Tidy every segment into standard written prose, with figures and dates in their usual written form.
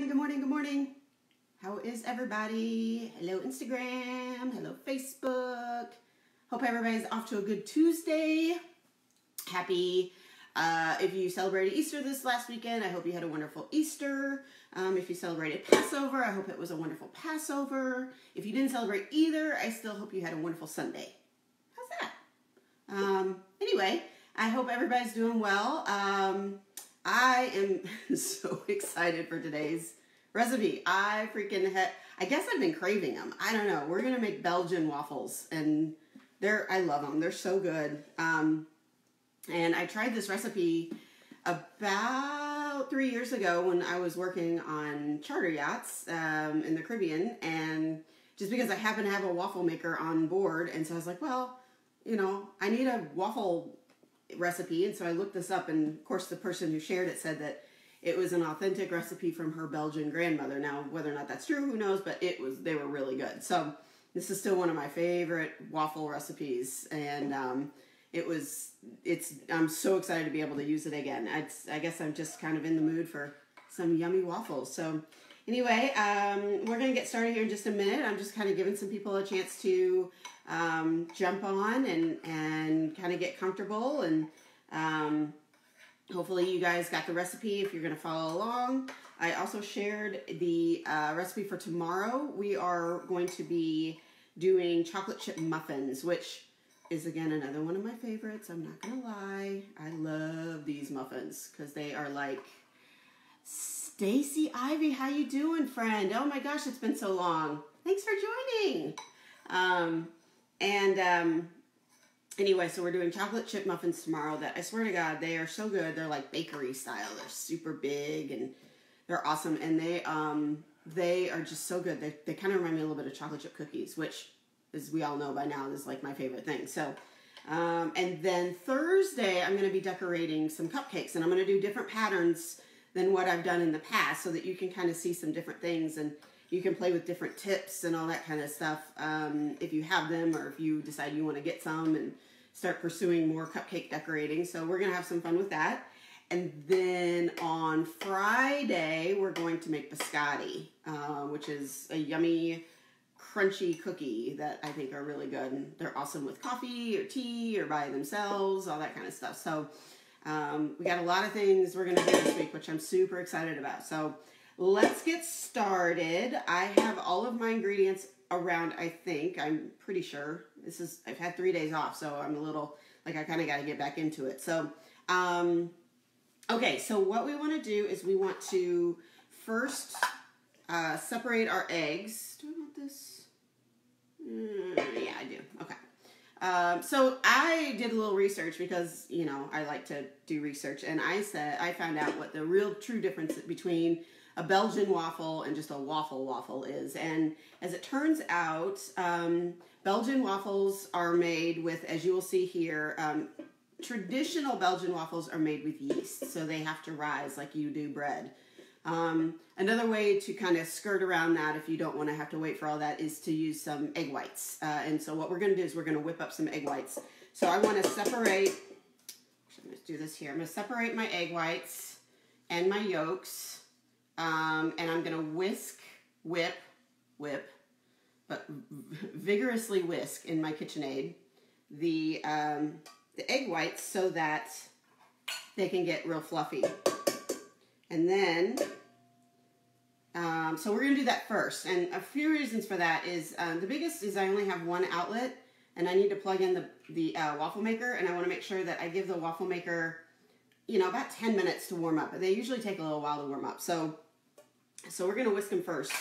good morning, good morning. How is everybody? Hello Instagram, hello Facebook. Hope everybody's off to a good Tuesday. Happy, if you celebrated Easter this last weekend, I hope you had a wonderful Easter. If you celebrated Passover, I hope it was a wonderful Passover. If you didn't celebrate either, I still hope you had a wonderful Sunday. How's that? Anyway, I hope everybody's doing well. I am so excited for today's recipe. I guess I've been craving them. I don't know. We're going to make Belgian waffles, and I love them. They're so good. And I tried this recipe about 3 years ago when I was working on charter yachts in the Caribbean, and just because I happen to have a waffle maker on board, and so I was like, well, you know, I need a waffle recipe, and so I looked this up, and of course the person who shared it said that it was an authentic recipe from her Belgian grandmother. Now, whether or not that's true, who knows, but they were really good. So this is still one of my favorite waffle recipes, and I'm so excited to be able to use it again. I guess I'm just kind of in the mood for some yummy waffles. So anyway, we're going to get started here in just a minute. I'm just kind of giving some people a chance to jump on and kind of get comfortable, and hopefully you guys got the recipe if you're going to follow along. I also shared the recipe for tomorrow. We are going to be doing chocolate chip muffins, which is again another one of my favorites. I'm not going to lie. I love these muffins because they are like, Stacy Ivy, how you doing, friend? Oh my gosh, it's been so long. Thanks for joining. Anyway, so we're doing chocolate chip muffins tomorrow that I swear to God, they are so good. They're like bakery style. They're super big and they're awesome. And they are just so good. They kind of remind me a little bit of chocolate chip cookies, which, as we all know by now, is like my favorite thing. So, and then Thursday, I'm going to be decorating some cupcakes, and I'm going to do different patterns than what I've done in the past so that you can kind of see some different things, and you can play with different tips and all that kind of stuff if you have them, or if you decide you want to get some and start pursuing more cupcake decorating. So we're going to have some fun with that. And then on Friday, we're going to make biscotti, which is a yummy, crunchy cookie that I think are really good. And they're awesome with coffee or tea or by themselves, all that kind of stuff. So we got a lot of things we're going to do this week, which I'm super excited about. So let's get started. I have all of my ingredients around, I think. I'm pretty sure. I've had 3 days off, so I'm a little, like, I kind of got to get back into it. So, okay, so what we want to do is we want to first separate our eggs. Do I want this? Yeah, I do. Okay. So I did a little research because, you know, I like to do research, and I found out what the real true difference between a Belgian waffle and just a waffle is. And as it turns out, Belgian waffles are made with, as you will see here, traditional Belgian waffles are made with yeast, so they have to rise like you do bread. Another way to kind of skirt around that, if you don't want to have to wait for all that, is to use some egg whites. And so what we're going to do is we're going to whip up some egg whites. So I want to separate, I'm going to do this here. I'm going to separate my egg whites and my yolks. And I'm going to whip, but vigorously whisk in my KitchenAid the egg whites so that they can get real fluffy. And then, so we're going to do that first. And a few reasons for that is, the biggest is I only have one outlet, and I need to plug in the waffle maker, and I want to make sure that I give the waffle maker, you know, about 10 minutes to warm up. But they usually take a little while to warm up. So we're going to whisk them first.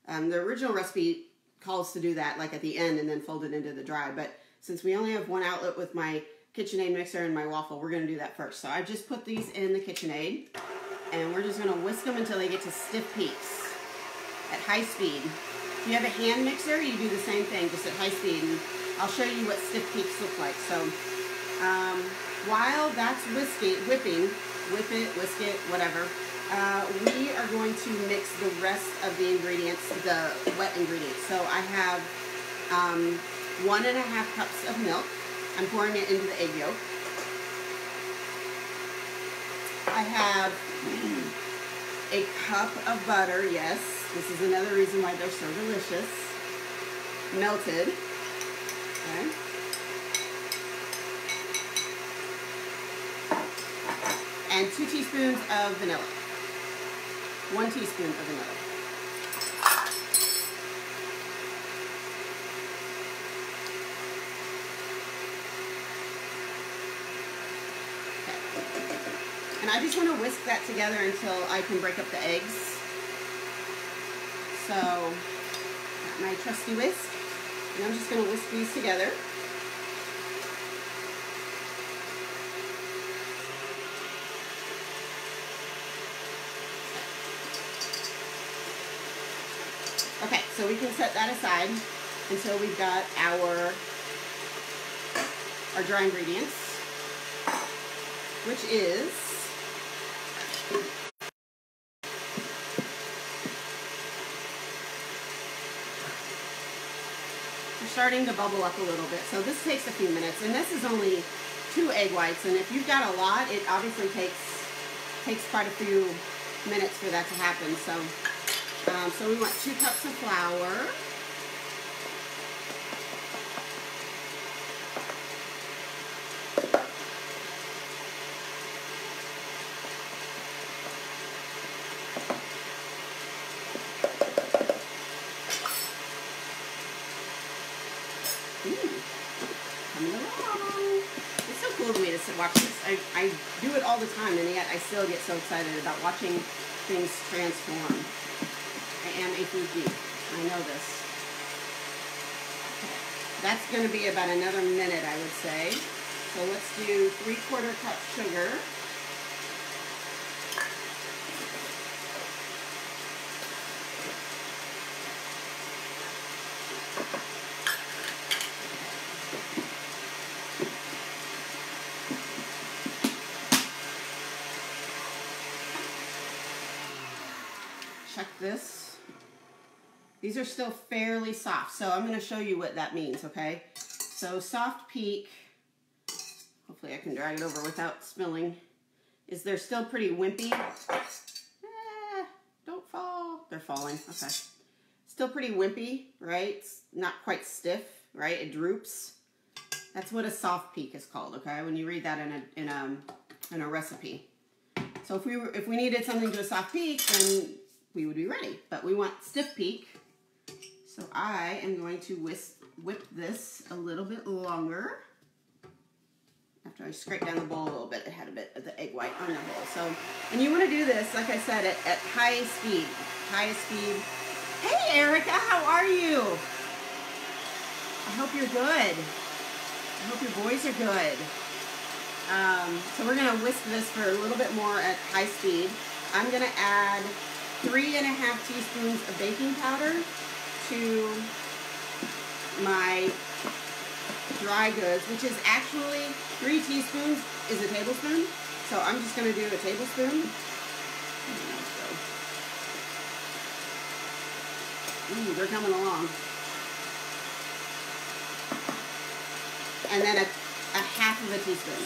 The original recipe calls to do that like at the end and then fold it into the dry. But since we only have one outlet with my KitchenAid mixer and my waffle, we're going to do that first. So I just put these in the KitchenAid, and we're just going to whisk them until they get to stiff peaks at high speed. If you have a hand mixer, you do the same thing, just at high speed. And I'll show you what stiff peaks look like. So while that's whipping, whip it, whisk it, whatever, we are going to mix the rest of the ingredients, the wet ingredients. So I have 1.5 cups of milk. I'm pouring it into the egg yolk. I have a cup of butter. Yes, this is another reason why they're so delicious. Melted. Okay. And 2 teaspoons of vanilla. 1 teaspoon of vanilla. And I just want to whisk that together until I can break up the eggs. So, got my trusty whisk, and I'm just going to whisk these together. Okay, so we can set that aside until we've got our dry ingredients, which is starting to bubble up a little bit. So this takes a few minutes, and this is only 2 egg whites, and if you've got a lot, it obviously takes quite a few minutes for that to happen. So we want 2 cups of flour. Coming along. It's so cool to me to watch this. I do it all the time, and yet I still get so excited about watching things transform. I am a food geek. I know this. Okay. That's going to be about another minute, I would say. So let's do 3/4 cup sugar. Check this. These are still fairly soft, so I'm going to show you what that means, okay? So soft peak, hopefully I can drag it over without spilling, is they're still pretty wimpy. Don't fall. They're falling, okay. Still pretty wimpy, right? It's not quite stiff, right? It droops. That's what a soft peak is called, okay? When you read that in a recipe. So if we needed something to a soft peak, then we would be ready, but we want stiff peak. So I am going to whip this a little bit longer. After I scrape down the bowl a little bit, it had a bit of the egg white on the bowl. So, and you want to do this, like I said, at high speed. Highest speed. Hey Erica, how are you? I hope you're good. I hope your boys are good. So we're going to whisk this for a little bit more at high speed. I'm going to add 3½ teaspoons of baking powder to my dry goods, which is actually 3 teaspoons is a tablespoon. So I'm just going to do a tablespoon. Ooh, they're coming along. And then a half of a teaspoon.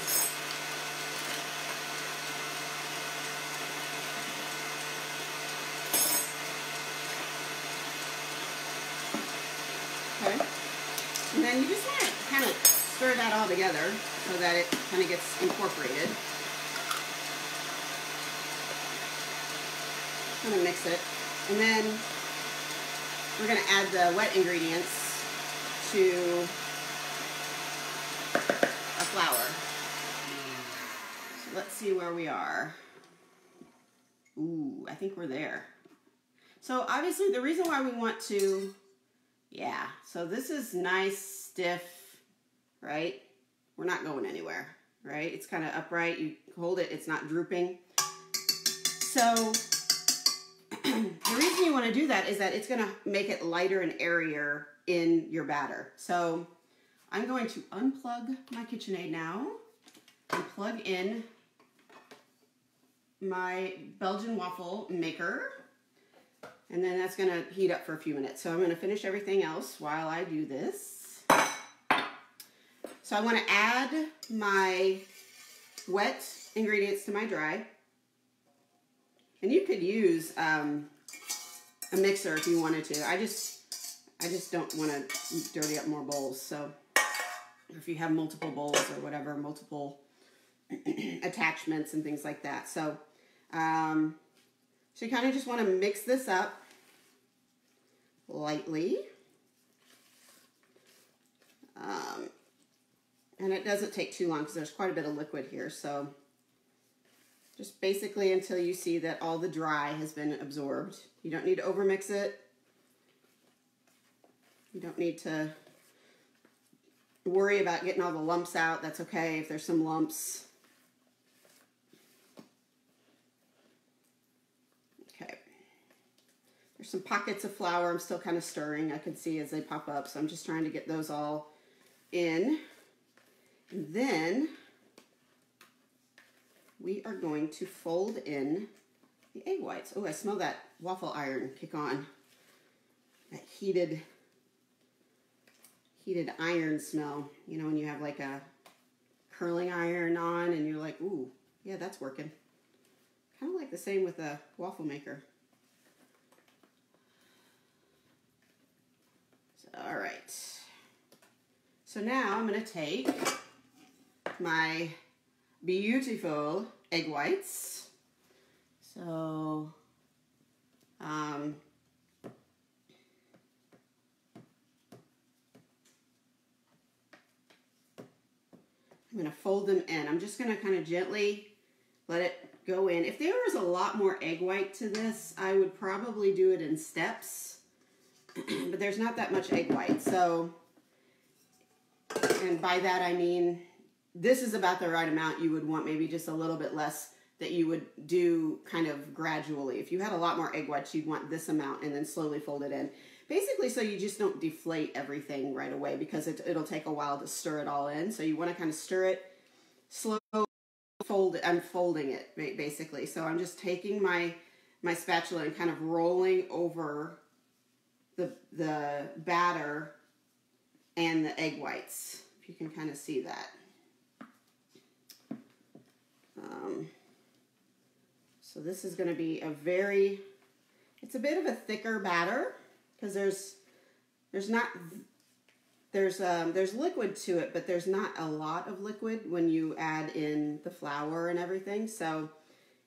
Okay. And then you just want to kind of stir that all together so that it kind of gets incorporated. Kind of mix it. And then we're going to add the wet ingredients to a flour. So let's see where we are. Ooh, I think we're there. So obviously the reason why we want to, yeah, so this is nice, stiff, right? We're not going anywhere, right? It's kind of upright. You hold it, it's not drooping. So the reason you want to do that is that it's going to make it lighter and airier in your batter. So I'm going to unplug my KitchenAid now and plug in my Belgian waffle maker. And then that's going to heat up for a few minutes. So I'm going to finish everything else while I do this. So I want to add my wet ingredients to my dry. And you could use a mixer if you wanted to. I just don't want to dirty up more bowls. So if you have multiple bowls or whatever, multiple attachments and things like that. So, so you kind of just want to mix this up lightly. And it doesn't take too long because there's quite a bit of liquid here. So just basically until you see that all the dry has been absorbed. You don't need to overmix it. You don't need to worry about getting all the lumps out. That's okay if there's some lumps. Okay. There's some pockets of flour I'm still kind of stirring. I can see as they pop up. So I'm just trying to get those all in. And then we are going to fold in the egg whites. Oh, I smell that waffle iron kick on. That heated iron smell. You know, when you have like a curling iron on and you're like, ooh, yeah, that's working. Kind of like the same with a waffle maker. So, all right. So now I'm going to take my beautiful egg whites. So, I'm going to fold them in. I'm just going to kind of gently let it go in. If there was a lot more egg white to this, I would probably do it in steps. But there's not that much egg white. So, and by that I mean, this is about the right amount. You would want maybe just a little bit less that you would do kind of gradually. If you had a lot more egg whites, you'd want this amount and then slowly fold it in. Basically, so you just don't deflate everything right away because it'll take a while to stir it all in. So you want to kind of stir it slowly, fold it. I'm folding it basically. So I'm just taking my spatula and kind of rolling over the batter and the egg whites. If you can kind of see that. So this is going to be it's a bit of a thicker batter because there's liquid to it, but there's not a lot of liquid when you add in the flour and everything. So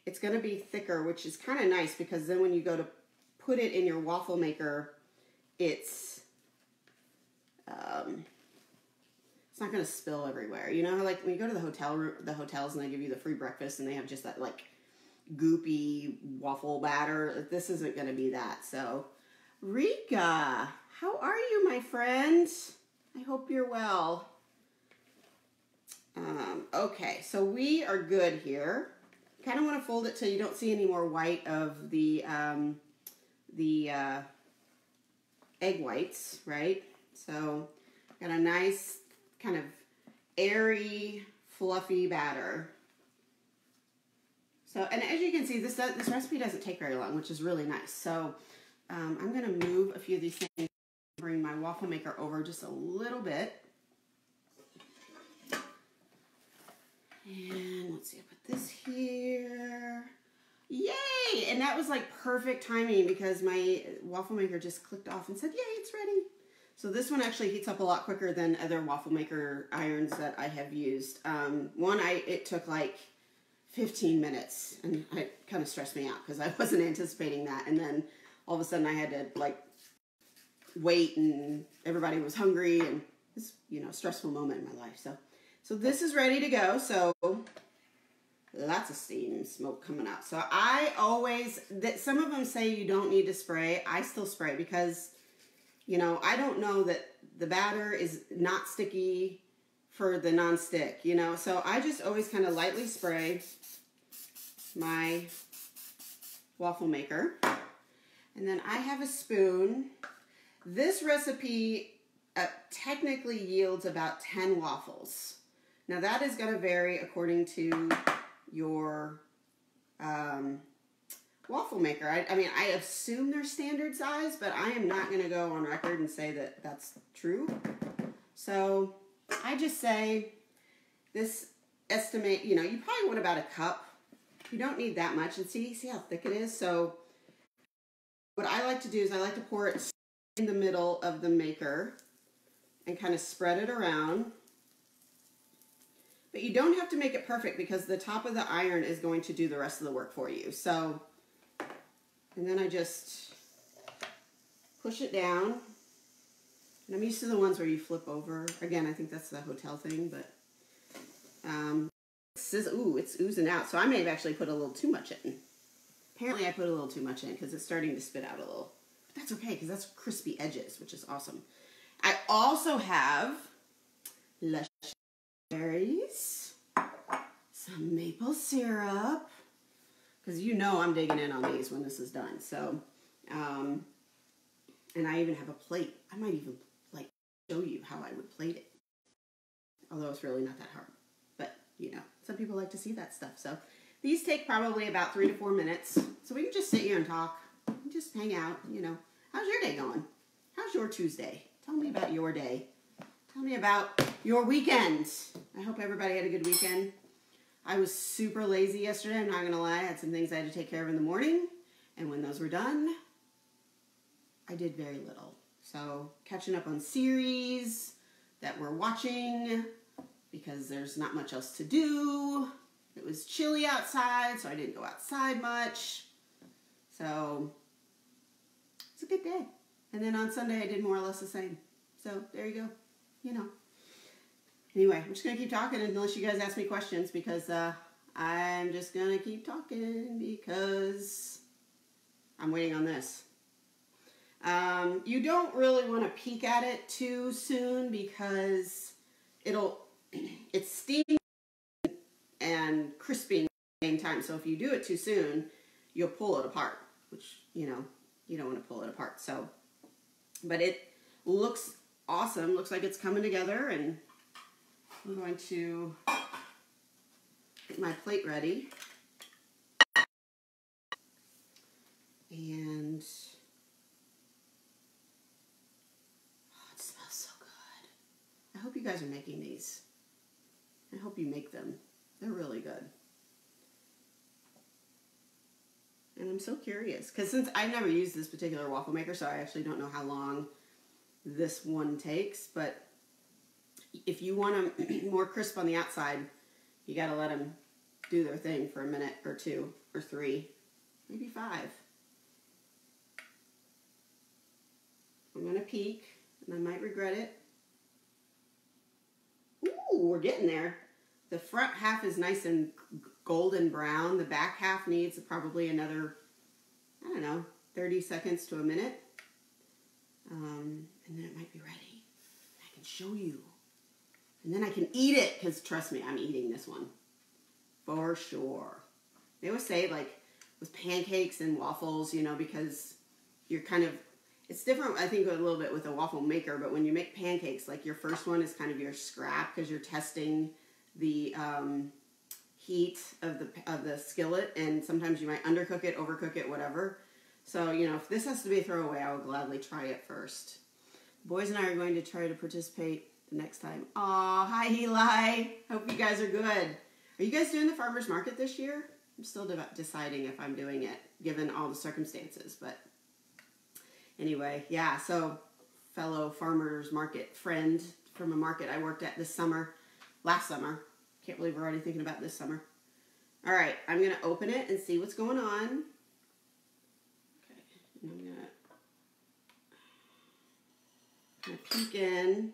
it's going to be thicker, which is kind of nice because then when you go to put it in your waffle maker, it's not going to spill everywhere. You know, like when you go to the hotels and they give you the free breakfast and they have just that like goopy waffle batter. This isn't going to be that. So, Rika, how are you, my friend? I hope you're well. Okay, so we are good here. Kind of want to fold it till you don't see any more white of the egg whites, right? So, got a nice kind of airy, fluffy batter. So, and as you can see, this recipe doesn't take very long, which is really nice. So, I'm going to move a few of these things, bring my waffle maker over just a little bit. And let's see, I put this here. Yay! And that was like perfect timing because my waffle maker just clicked off and said, yay, it's ready. So this one actually heats up a lot quicker than other waffle maker irons that I have used. It took like 15 minutes and it kind of stressed me out because I wasn't anticipating that. And then all of a sudden I had to like wait and everybody was hungry and it's, you know, a stressful moment in my life. So this is ready to go. So lots of steam and smoke coming out. So I always, some of them say you don't need to spray. I still spray because, you know, I don't know that the batter is not sticky for the non-stick, you know. So I just always kind of lightly spray my waffle maker. And then I have a spoon. This recipe technically yields about 10 waffles. Now that is going to vary according to your waffle maker. I mean, I assume they're standard size, but I am not going to go on record and say that that's true. So I just say this estimate, you know, you probably want about a cup You don't need that much. And see how thick it is? So what I like to do is I like to pour it in the middle of the maker and kind of spread it around. But you don't have to make it perfect because the top of the iron is going to do the rest of the work for you. So, and then I just push it down. And I'm used to the ones where you flip over. Again, I think that's the hotel thing, but it's oozing out. So I may have actually put a little too much in. Apparently I put a little too much in because it's starting to spit out a little. But that's okay because that's crispy edges, which is awesome. I also have lush berries, some maple syrup, because you know I'm digging in on these when this is done. So, and I even have a plate. I might even like show you how I would plate it. Although it's really not that hard. But, you know, some people like to see that stuff. So these take probably about 3 to 4 minutes. So we can just sit here and talk. Just hang out, you know. How's your day going? How's your Tuesday? Tell me about your day. Tell me about your weekend. I hope everybody had a good weekend. I was super lazy yesterday. I'm not going to lie. I had some things I had to take care of in the morning. And when those were done, I did very little. So catching up on series that we're watching because there's not much else to do. It was chilly outside, so I didn't go outside much. So it's a good day. And then on Sunday, I did more or less the same. So there you go. You know. Anyway, I'm just going to keep talking unless you guys ask me questions because I'm just going to keep talking because I'm waiting on this. You don't really want to peek at it too soon because it's steaming and crisping at the same time. So if you do it too soon, you'll pull it apart, which, you know, you don't want to pull it apart. So, but it looks awesome. Looks like it's coming together, and I'm going to get my plate ready. And oh, it smells so good. I hope you guys are making these. I hope you make them. They're really good. And I'm so curious, because since I've never used this particular waffle maker, so I actually don't know how long this one takes, but if you want them more crisp on the outside, you got to let them do their thing for a minute or 2 or 3, maybe 5. I'm going to peek, and I might regret it. Ooh, we're getting there. The front half is nice and golden brown. The back half needs probably another, I don't know, 30 seconds to a minute. And then it might be ready. I can show you. And then I can eat it, because trust me, I'm eating this one. For sure. They always say, like, with pancakes and waffles, you know, because you're kind of, it's different, I think, a little bit with a waffle maker, but when you make pancakes, like, your first one is kind of your scrap, because you're testing the heat of the skillet, and sometimes you might undercook it, overcook it, whatever. So, you know, if this has to be a throwaway, I would gladly try it first. The boys and I are going to try to participate the next time. Aw, hi Eli. Hope you guys are good. Are you guys doing the farmer's market this year? I'm still deciding if I'm doing it, given all the circumstances. But anyway, yeah, so fellow farmer's market friend from a market I worked at last summer. Can't believe we're already thinking about this summer. All right, I'm going to open it and see what's going on. Okay, and I'm going to peek in.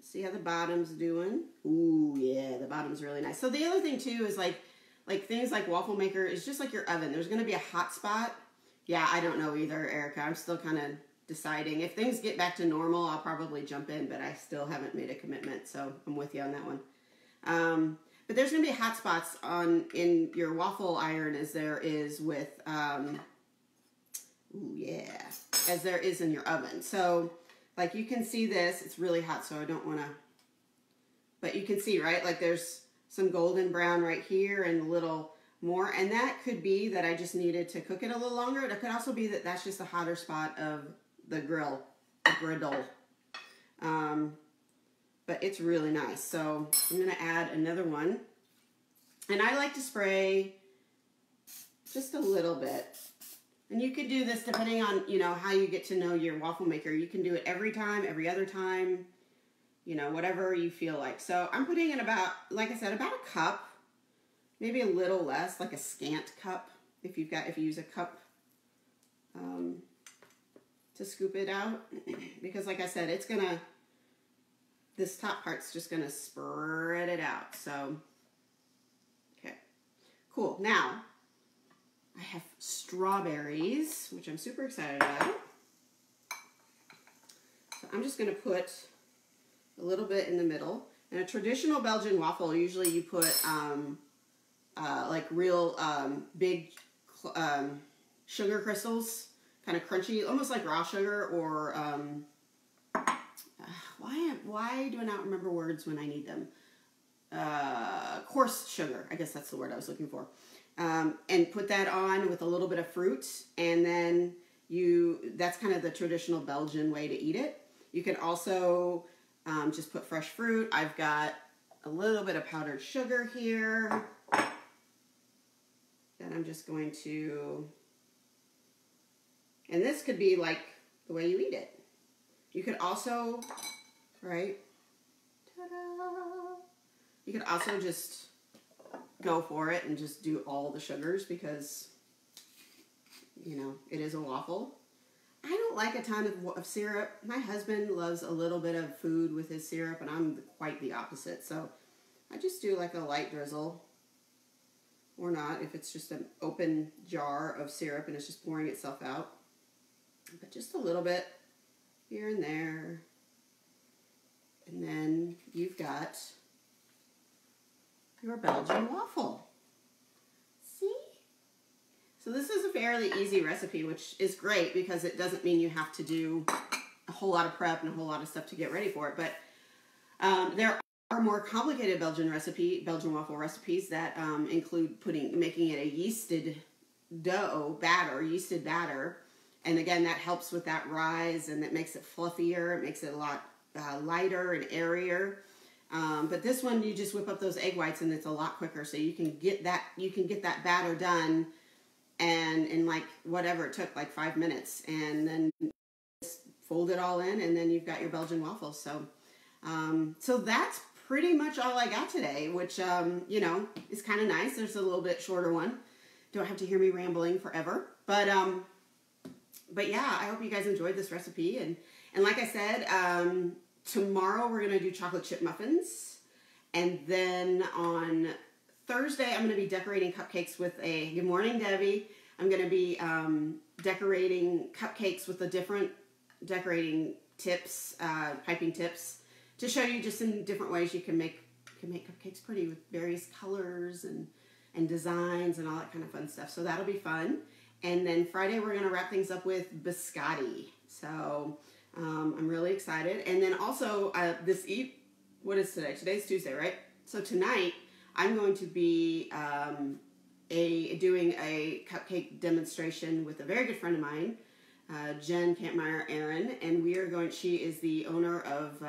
See how the bottom's doing. Ooh, yeah, the bottom's really nice. So the other thing, too, is like things like waffle maker is just like your oven. There's going to be a hot spot. Yeah, I don't know either, Erica. I'm still kind of deciding. If things get back to normal, I'll probably jump in, but I still haven't made a commitment, so I'm with you on that one. But there's going to be hot spots in your waffle iron as there is with, as there is in your oven. So, like, you can see this. It's really hot, so I don't want to, but you can see, right? Like, there's some golden brown right here and a little more, and that could be that I just needed to cook it a little longer. It could also be that that's just a hotter spot of the griddle. But it's really nice. So I'm going to add another one. And I like to spray just a little bit. And you could do this depending on, you know, how you get to know your waffle maker. You can do it every time, every other time, you know, whatever you feel like. So I'm putting in about, like I said, about a cup, maybe a little less, like a scant cup. If you use a cup to scoop it out, because like I said, this top part's just gonna spread it out. So, okay, cool. Now, I have strawberries, which I'm super excited about. So I'm just gonna put a little bit in the middle. In a traditional Belgian waffle, usually you put like real big sugar crystals, kind of crunchy, almost like raw sugar, or why do I not remember words when I need them? Coarse sugar, I guess that's the word I was looking for. And put that on with a little bit of fruit, and then that's kind of the traditional Belgian way to eat it. You can also just put fresh fruit. I've got a little bit of powdered sugar here that I'm just going to, and this could be like the way you eat it. You could also, right? Ta-da! You could also just go for it and just do all the sugars because, you know, it is a waffle. I don't like a ton of syrup. My husband loves a little bit of food with his syrup, and I'm quite the opposite. So I just do like a light drizzle, or not, if it's just an open jar of syrup and it's just pouring itself out. But just a little bit here and there. And then you've got your Belgian waffle. See? So this is a fairly easy recipe, which is great because it doesn't mean you have to do a whole lot of prep and a whole lot of stuff to get ready for it. But there are more complicated Belgian waffle recipes that include making it a yeasted batter. And again, that helps with that rise, and it makes it fluffier. It makes it a lot lighter and airier. But this one, you just whip up those egg whites, and it's a lot quicker. So you can get that batter done, and in like whatever it took, like 5 minutes, and then just fold it all in, and then you've got your Belgian waffles. So, so that's pretty much all I got today, which you know, is kind of nice. There's a little bit shorter one. Don't have to hear me rambling forever, but yeah, I hope you guys enjoyed this recipe, and like I said, tomorrow we're gonna do chocolate chip muffins, and then on Thursday I'm gonna be decorating cupcakes with good morning, Debbie. I'm gonna be decorating cupcakes with the different decorating tips, piping tips, to show you just in different ways you can make cupcakes pretty with various colors and designs and all that kind of fun stuff. So that'll be fun. And then Friday we're gonna wrap things up with biscotti. So I'm really excited. And then also what is today? Today's Tuesday, right? So tonight I'm going to be doing a cupcake demonstration with a very good friend of mine, Jen Kampmeyer-Aaron, and she is the owner of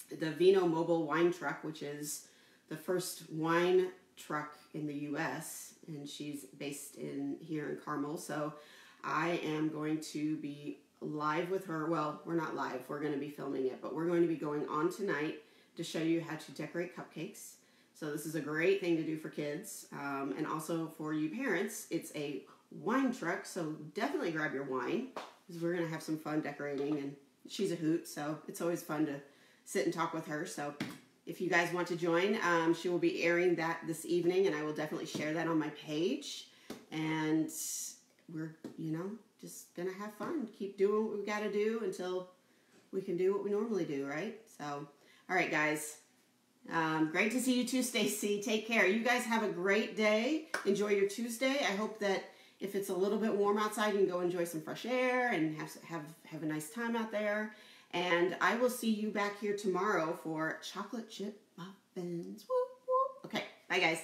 the Vino Mobile Wine Truck, which is the first wine truck in the U.S., and she's based here in Carmel. So I am going to be live with her. Well, we're not live. We're going to be filming it, but we're going to be going on tonight to show you how to decorate cupcakes. So this is a great thing to do for kids, and also for you parents. It's a wine truck, so definitely grab your wine, because we're going to have some fun decorating, and she's a hoot, so it's always fun to sit and talk with her. So if you guys want to join, she will be airing that this evening, and I will definitely share that on my page. And we're, just going to have fun. Keep doing what we've got to do until we can do what we normally do, right? So, all right, guys. Great to see you too, Stacy. Take care. You guys have a great day. Enjoy your Tuesday. I hope that if it's a little bit warm outside, you can go enjoy some fresh air and have a nice time out there. And I will see you back here tomorrow for chocolate chip muffins. Woo, woo. Okay, bye guys.